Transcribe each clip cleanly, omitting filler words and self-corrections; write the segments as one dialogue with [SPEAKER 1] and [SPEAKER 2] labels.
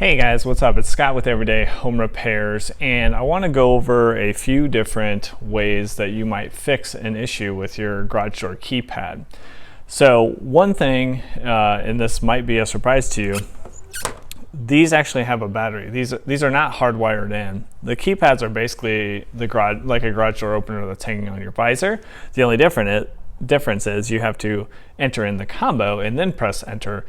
[SPEAKER 1] Hey guys, what's up? It's Scott with Everyday Home Repairs, and I want to go over a few different ways that you might fix an issue with your garage door keypad. So one thing, and this might be a surprise to you, these actually have a battery. These are not hardwired in. The keypads are basically like a garage door opener that's hanging on your visor. The only difference is you have to enter in the combo and then press enter,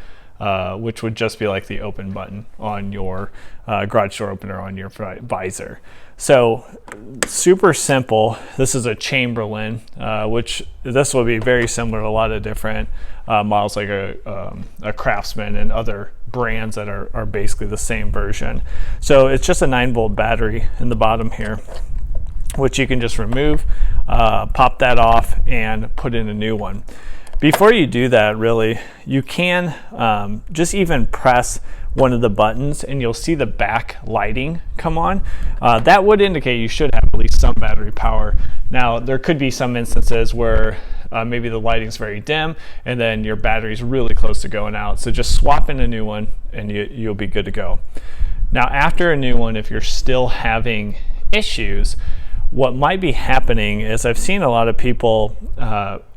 [SPEAKER 1] which would just be like the open button on your garage door opener on your visor. So super simple. This is a Chamberlain, which this will be very similar to a lot of different models like a Craftsman and other brands that are basically the same version. So it's just a 9-volt battery in the bottom here, which you can just remove, pop that off and put in a new one. Before you do that, really, you can just even press one of the buttons and you'll see the back lighting come on. That would indicate you should have at least some battery power. Now, there could be some instances where maybe the lighting's very dim and then your battery's really close to going out. So just swap in a new one and you'll be good to go. Now, after a new one, if you're still having issues, what might be happening is I've seen a lot of people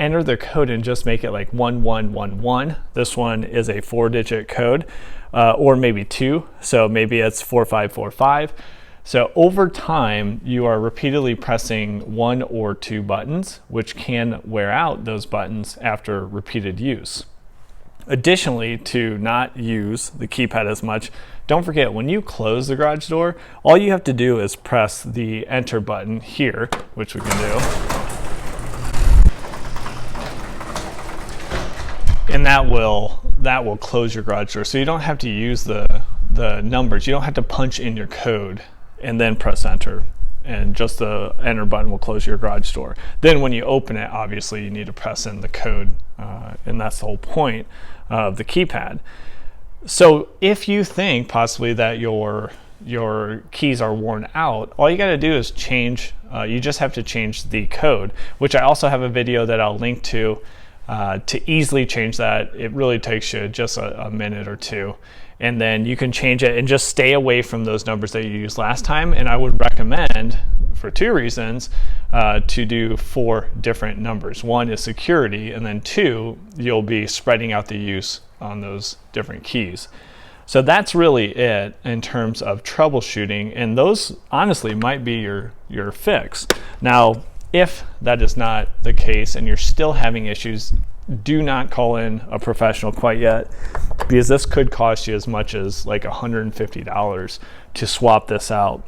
[SPEAKER 1] enter their code and just make it like 1111. This one is a 4-digit code, or maybe 2. So maybe it's 4545. So over time, you are repeatedly pressing 1 or 2 buttons, which can wear out those buttons after repeated use. Additionally, to not use the keypad as much, don't forget when you close the garage door, all you have to do is press the enter button here, which we can do. And that will close your garage door. So you don't have to use the numbers. You don't have to punch in your code and then press enter. And just the enter button will close your garage door. Then when you open it, obviously you need to press in the code, and that's the whole point of the keypad. So if you think possibly that your keys are worn out, all you got to do is change, you just have to change the code, which I also have a video that I'll link to easily change that. It really takes you just a minute or two. And then you can change it and just stay away from those numbers that you used last time. And I would recommend, for 2 reasons, to do 4 different numbers. 1 is security, and then 2, you'll be spreading out the use on those different keys. So that's really it in terms of troubleshooting, and those honestly might be your fix. Now, if that is not the case and you're still having issues, do not call in a professional quite yet, because this could cost you as much as like $150 to swap this out.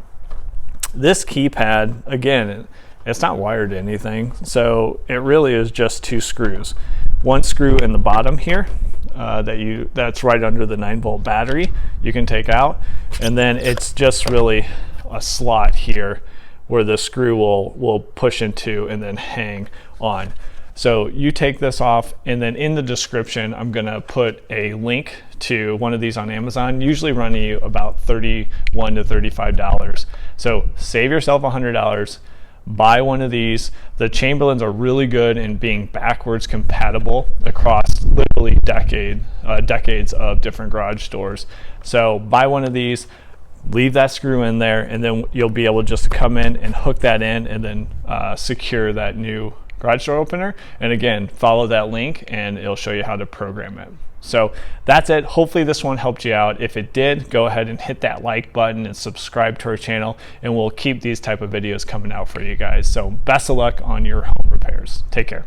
[SPEAKER 1] This keypad, again, it's not wired to anything, so it really is just 2 screws. 1 screw in the bottom here that's right under the 9-volt battery you can take out, and then it's just really a slot here where the screw will push into and then hang on. So you take this off, and then in the description, I'm gonna put a link to one of these on Amazon, usually running you about $31 to $35. So save yourself $100, buy one of these. The Chamberlains are really good in being backwards compatible across literally decades of different garage doors. So buy one of these, leave that screw in there, and then you'll be able just to come in and hook that in and then secure that new garage door opener. And again, follow that link and it'll show you how to program it. So that's it. Hopefully this one helped you out. If it did, go ahead and hit that like button and subscribe to our channel, and we'll keep these type of videos coming out for you guys. So best of luck on your home repairs. Take care.